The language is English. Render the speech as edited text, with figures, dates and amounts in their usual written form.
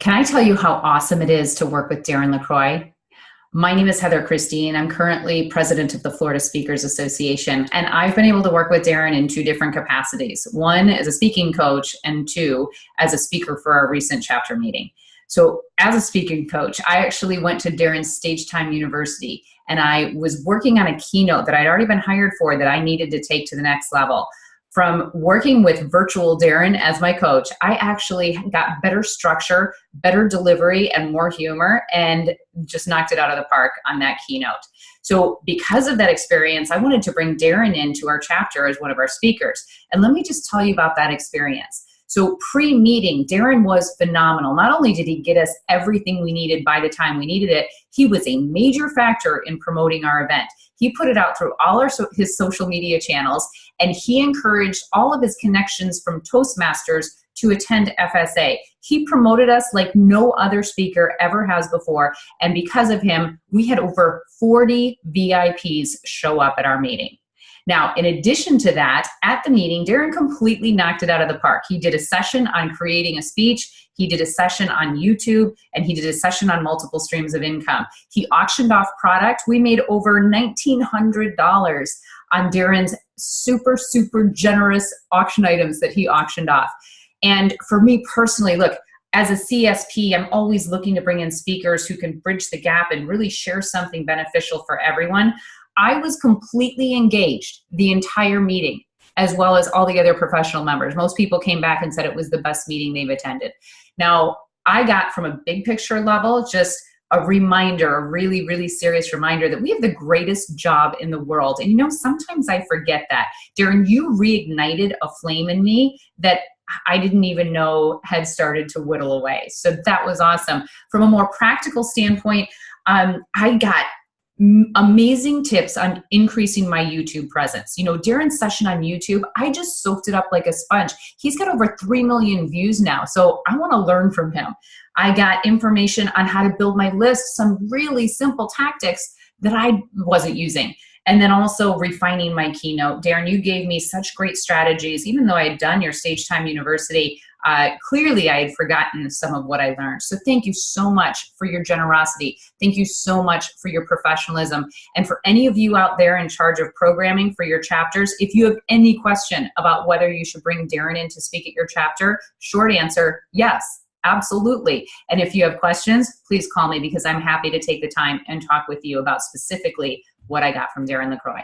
Can I tell you how awesome it is to work with Darren LaCroix? My name is Heather Christie, and I'm currently president of the Florida Speakers Association. And I've been able to work with Darren in two different capacities. One, as a speaking coach, and two, as a speaker for our recent chapter meeting. So as a speaking coach, I actually went to Darren's Stage Time University, and I was working on a keynote that I'd already been hired for that I needed to take to the next level. From working with virtual Darren as my coach, I actually got better structure, better delivery, and more humor, and just knocked it out of the park on that keynote. So because of that experience, I wanted to bring Darren into our chapter as one of our speakers. And let me just tell you about that experience. So pre-meeting, Darren was phenomenal. Not only did he get us everything we needed by the time we needed it, he was a major factor in promoting our event. He put it out through all his social media channels, and he encouraged all of his connections from Toastmasters to attend FSA. He promoted us like no other speaker ever has before, and because of him, we had over 40 VIPs show up at our meeting. Now, in addition to that, at the meeting, Darren completely knocked it out of the park. He did a session on creating a speech, he did a session on YouTube, and he did a session on multiple streams of income. He auctioned off product. We made over $1,900 on Darren's super, super generous auction items that he auctioned off. And for me personally, look, as a CSP, I'm always looking to bring in speakers who can bridge the gap and really share something beneficial for everyone. I was completely engaged the entire meeting, as well as all the other professional members. Most people came back and said it was the best meeting they've attended. Now, I got from a big picture level just a reminder, a really, really serious reminder that we have the greatest job in the world. And you know, sometimes I forget that. Darren, you reignited a flame in me that I didn't even know had started to whittle away. So that was awesome. From a more practical standpoint, I got amazing tips on increasing my YouTube presence. You know, Darren's session on YouTube, I just soaked it up like a sponge. He's got over 3 million views now, so I want to learn from him. I got information on how to build my list, some really simple tactics that I wasn't using. And then also refining my keynote. Darren, you gave me such great strategies. Even though I had done your Stage Time University, clearly I had forgotten some of what I learned. So thank you so much for your generosity. Thank you so much for your professionalism. And for any of you out there in charge of programming for your chapters, if you have any question about whether you should bring Darren in to speak at your chapter, short answer, yes. Absolutely. And if you have questions, please call me because I'm happy to take the time and talk with you about specifically what I got from Darren LaCroix.